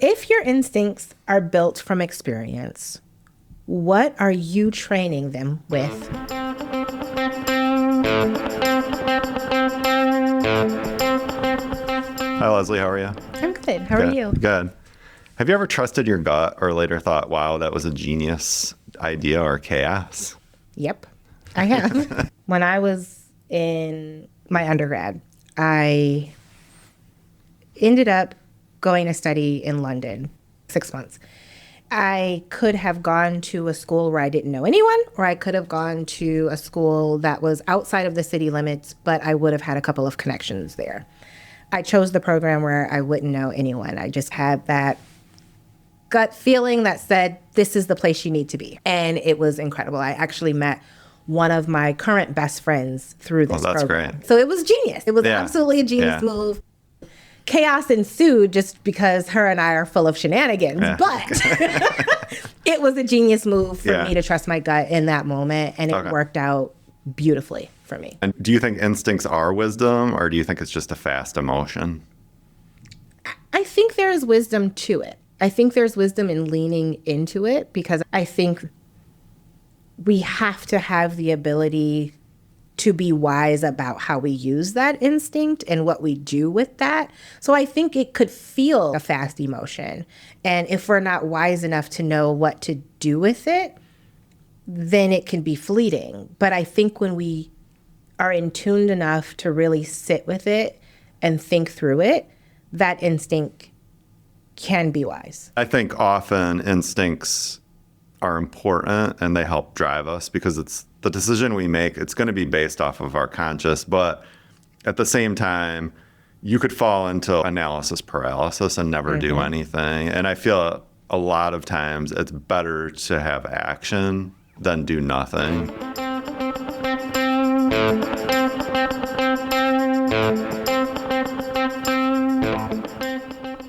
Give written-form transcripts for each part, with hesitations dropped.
If your instincts are built from experience, what are you training them with? Hi, Leslie. How are you? I'm good. How are you? Good. Have you ever trusted your gut or later thought, wow, that was a genius idea or chaos? Yep, I have. When I was in my undergrad, I ended up going to study in London 6 months. I could have gone to a school where I didn't know anyone, or I could have gone to a school that was outside of the city limits, but I would have had a couple of connections there. I chose the program where I wouldn't know anyone. I just had that gut feeling that said, this is the place you need to be. And it was incredible. I actually met one of my current best friends through this that's program. great. So it was genius. It was absolutely a genius move. Chaos ensued just because her and I are full of shenanigans, but it was a genius move for me to trust my gut in that moment, and it worked out beautifully for me. And do you think instincts are wisdom, or do you think it's just a fast emotion? I think there is wisdom to it. I think there's wisdom in leaning into it, because I think we have to have the ability to be wise about how we use that instinct and what we do with that. So I think it could feel a fast emotion. And if we're not wise enough to know what to do with it, then it can be fleeting. But I think when we are in tuned enough to really sit with it and think through it, that instinct can be wise. I think often instincts are important and they help drive us because it's the decision we make. It's going to be based off of our conscious, but at the same time, you could fall into analysis paralysis and never do anything. And I feel a lot of times it's better to have action than do nothing.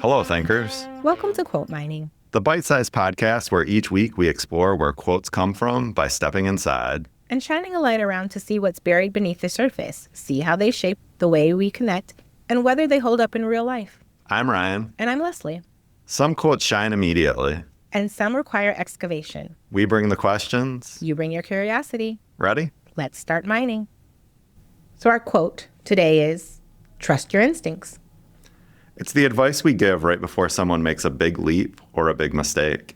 Hello, thinkers. Welcome to Quote Mining, The bite-sized podcast where each week we explore where quotes come from by stepping inside and shining a light around to see what's buried beneath the surface, see how they shape the way we connect, and whether they hold up in real life. I'm Ryan. And I'm Leslie. Some quotes shine immediately. And some require excavation. We bring the questions. You bring your curiosity. Ready? Let's start mining. So our quote today is, trust your instincts. It's the advice we give right before someone makes a big leap or a big mistake.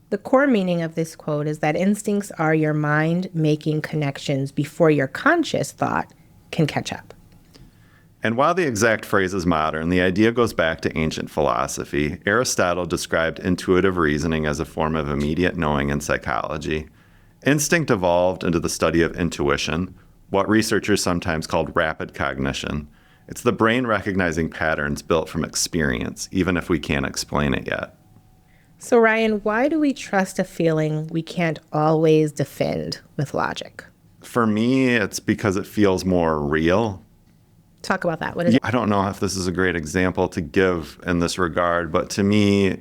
The core meaning of this quote is that instincts are your mind making connections before your conscious thought can catch up. And while the exact phrase is modern, the idea goes back to ancient philosophy. Aristotle described intuitive reasoning as a form of immediate knowing in psychology. Instinct evolved into the study of intuition, what researchers sometimes called rapid cognition. It's the brain recognizing patterns built from experience, even if we can't explain it yet. So Ryan, why do we trust a feeling we can't always defend with logic? For me, it's because it feels more real. Talk about that. What is it? I don't know if this is a great example to give in this regard, but to me,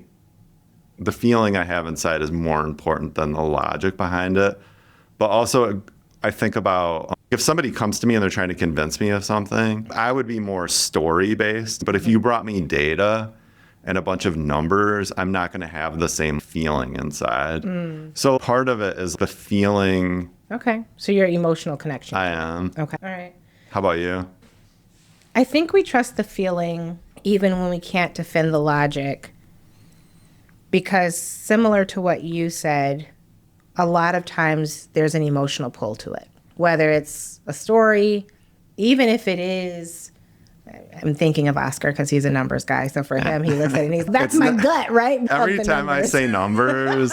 the feeling I have inside is more important than the logic behind it. But also, I think about if somebody comes to me and they're trying to convince me of something, I would be more story-based. But if you brought me data and a bunch of numbers, I'm not going to have the same feeling inside. So part of it is the feeling. Okay. So your emotional connection. I am. Okay. All right. How about you? I think we trust the feeling even when we can't defend the logic, because similar to what you said, a lot of times there's an emotional pull to it, whether it's a story, even if it is. I'm thinking of Oscar because he's a numbers guy. So for him, he looks at it and he's, that's my gut, right? Every time I say numbers,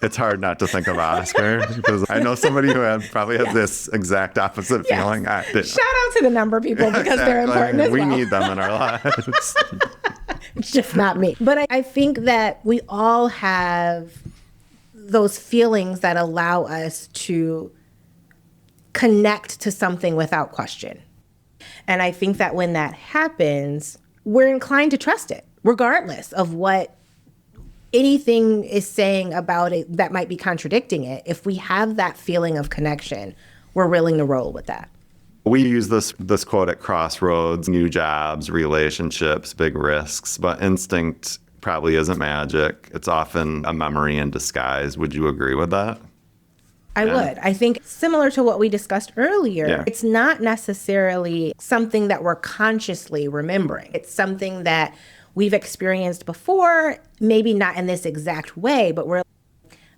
it's hard not to think of Oscar because I know somebody who probably has this exact opposite feeling. Shout out to the number people because they're important as well. We need them in our lives. It's just not me. But I think that we all have those feelings that allow us to connect to something without question. And I think that when that happens, we're inclined to trust it, regardless of what anything is saying about it that might be contradicting it. If we have that feeling of connection, we're willing to roll with that. We use this quote at Crossroads: new jobs, relationships, big risks, but instinct probably isn't magic. It's often a memory in disguise. Would you agree with that? I would. I think similar to what we discussed earlier, it's not necessarily something that we're consciously remembering. It's something that we've experienced before, maybe not in this exact way, but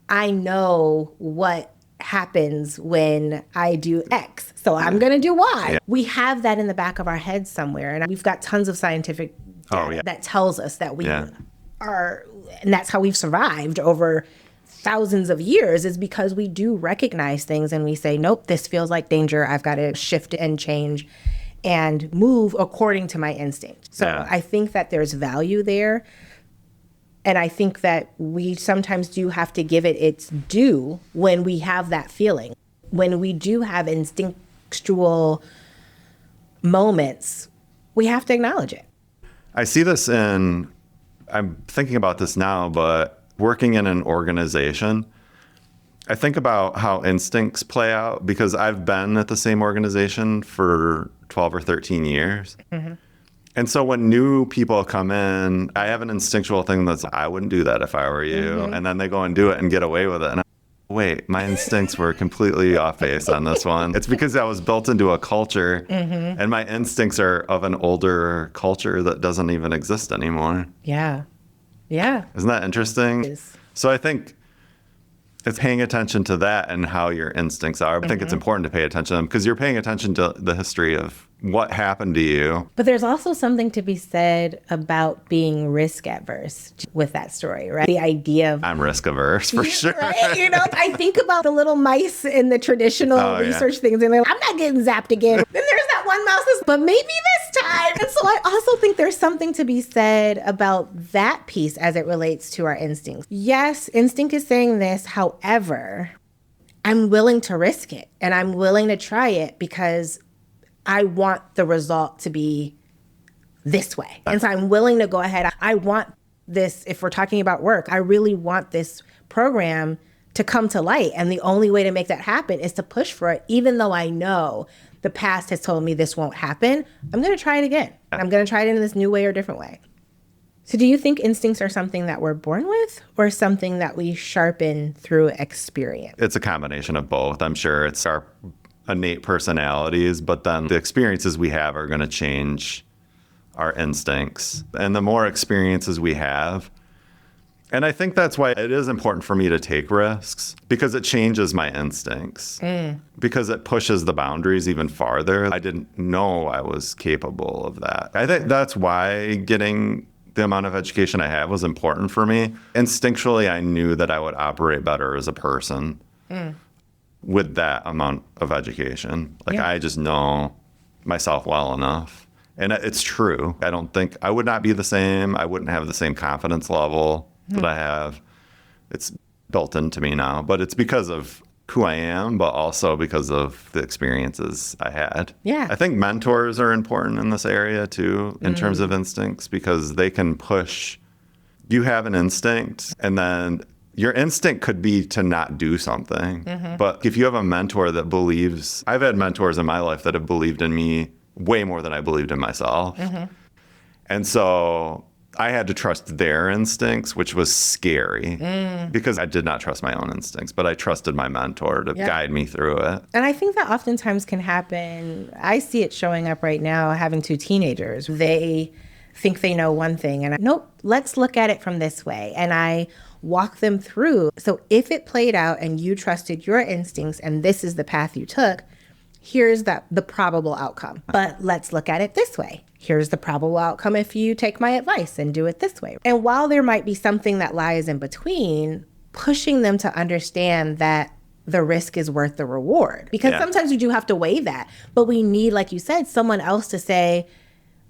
I know what happens when I do X, so I'm going to do Y. Yeah. We have that in the back of our head somewhere, and we've got tons of scientific data that tells us that we are, and that's how we've survived over thousands of years, is because we do recognize things and we say, nope, this feels like danger. I've got to shift and change and move according to my instinct. So I think that there's value there. And I think that we sometimes do have to give it its due when we have that feeling. When we do have instinctual moments, we have to acknowledge it. I see this I'm thinking about this now, but working in an organization, I think about how instincts play out because I've been at the same organization for 12 or 13 years. Mm-hmm. And so when new people come in, I have an instinctual thing that's, I wouldn't do that if I were you. Mm-hmm. And then they go and do it and get away with it. And wait, my instincts were completely off base on this one. It's because I was built into a culture and my instincts are of an older culture that doesn't even exist anymore. Yeah. Yeah. Isn't that interesting? It is. So I think it's paying attention to that and how your instincts are. I think it's important to pay attention to them because you're paying attention to the history of what happened to you. But there's also something to be said about being risk adverse with that story, right? The idea of... I'm risk averse for sure. Right? You know, I think about the little mice in the traditional research things and they're like, I'm not getting zapped again. Then there's that one mouse that's, but maybe this time. And so I also think there's something to be said about that piece as it relates to our instincts. Yes, instinct is saying this. However, I'm willing to risk it and I'm willing to try it because I want the result to be this way. And so I'm willing to go ahead. I want this, if we're talking about work, I really want this program to come to light. And the only way to make that happen is to push for it, even though I know the past has told me this won't happen. I'm going to try it again. I'm going to try it in this new way or different way. So do you think instincts are something that we're born with or something that we sharpen through experience? It's a combination of both. I'm sure it's our innate personalities, but then the experiences we have are going to change our instincts. And the more experiences we have, and I think that's why it is important for me to take risks, because it changes my instincts, because it pushes the boundaries even farther. I didn't know I was capable of that. I think that's why getting the amount of education I have was important for me. Instinctually, I knew that I would operate better as a person with that amount of education. I just know myself well enough. And it's true. I would not be the same. I wouldn't have the same confidence level that I have. It's built into me now, but it's because of who I am, but also because of the experiences I had. Yeah. I think mentors are important in this area too, in terms of instincts, because they can push. You have an instinct, and then your instinct could be to not do something. But if you have a mentor that believes, I've had mentors in my life that have believed in me way more than I believed in myself. And so I had to trust their instincts, which was scary because I did not trust my own instincts, but I trusted my mentor to guide me through it. And I think that oftentimes can happen. I see it showing up right now, having two teenagers. They think they know one thing and nope, let's look at it from this way. And I walk them through. So if it played out and you trusted your instincts and this is the path you took, here's the probable outcome. But let's look at it this way. Here's the probable outcome if you take my advice and do it this way. And while there might be something that lies in between, pushing them to understand that the risk is worth the reward. Because sometimes we do have to weigh that. But we need, like you said, someone else to say,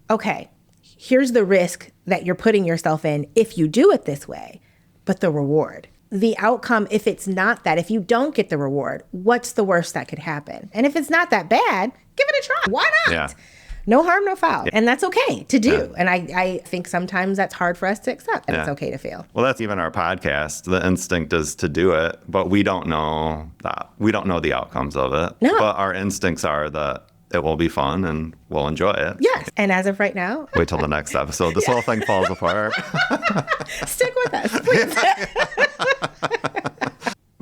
okay, here's the risk that you're putting yourself in if you do it this way, but the reward. The outcome, if it's not that, if you don't get the reward, what's the worst that could happen? And if it's not that bad, give it a try. Why not? Yeah. No harm, no foul. Yeah. And that's okay to do. Yeah. And I think sometimes that's hard for us to accept, and it's okay to fail. Well, that's even our podcast. The instinct is to do it, but we don't know that. We don't know the outcomes of it. No. But our instincts are that it will be fun and we'll enjoy it. Yes. And as of right now, Wait till the next episode. This whole thing falls apart. stick with us, please.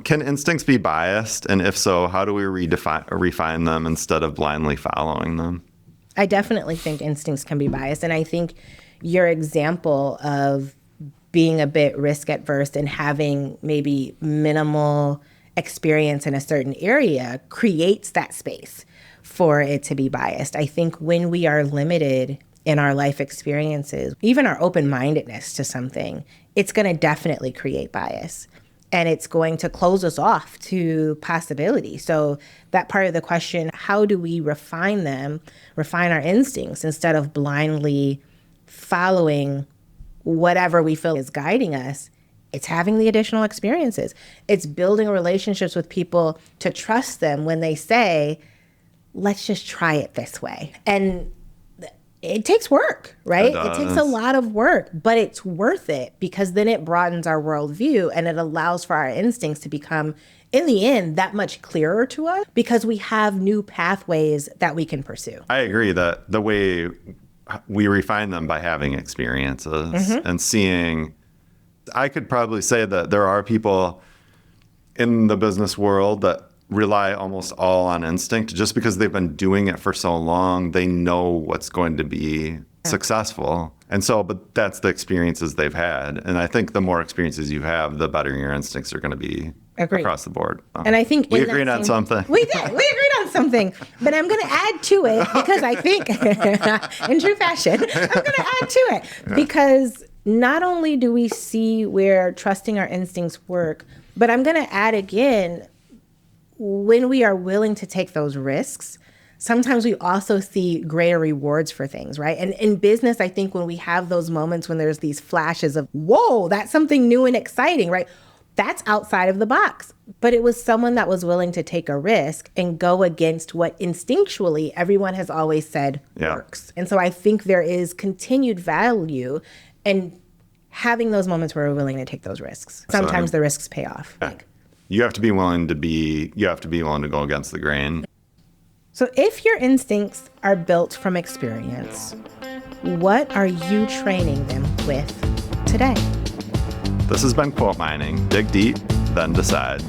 Can instincts be biased? And if so, how do we refine them instead of blindly following them? I definitely think instincts can be biased. And I think your example of being a bit risk adverse and having maybe minimal experience in a certain area creates that space for it to be biased. I think when we are limited in our life experiences, even our open-mindedness to something, it's going to definitely create bias. And it's going to close us off to possibility. So that part of the question, how do we refine our instincts instead of blindly following whatever we feel is guiding us? It's having the additional experiences. It's building relationships with people to trust them when they say, let's just try it this way. And it takes work, right? It takes a lot of work, but it's worth it because then it broadens our worldview and it allows for our instincts to become, in the end, that much clearer to us because we have new pathways that we can pursue. I agree that the way we refine them by having experiences and seeing, I could probably say that there are people in the business world that rely almost all on instinct just because they've been doing it for so long. They know what's going to be successful. And so, but that's the experiences they've had. And I think the more experiences you have, the better your instincts are going to be across the board. And I think we agreed on something. We did. We agreed on something. But I'm going to add to it because I think, in true fashion, I'm going to add to it because not only do we see where trusting our instincts work, but I'm going to add again, when we are willing to take those risks, sometimes we also see greater rewards for things, right? And in business, I think when we have those moments when there's these flashes of, whoa, that's something new and exciting, right? That's outside of the box. But it was someone that was willing to take a risk and go against what instinctually everyone has always said works. And so I think there is continued value in having those moments where we're willing to take those risks. Sometimes the risks pay off. You have to be willing to go against the grain. So if your instincts are built from experience, what are you training them with today? This has been Quote Mining. Dig deep, then decide.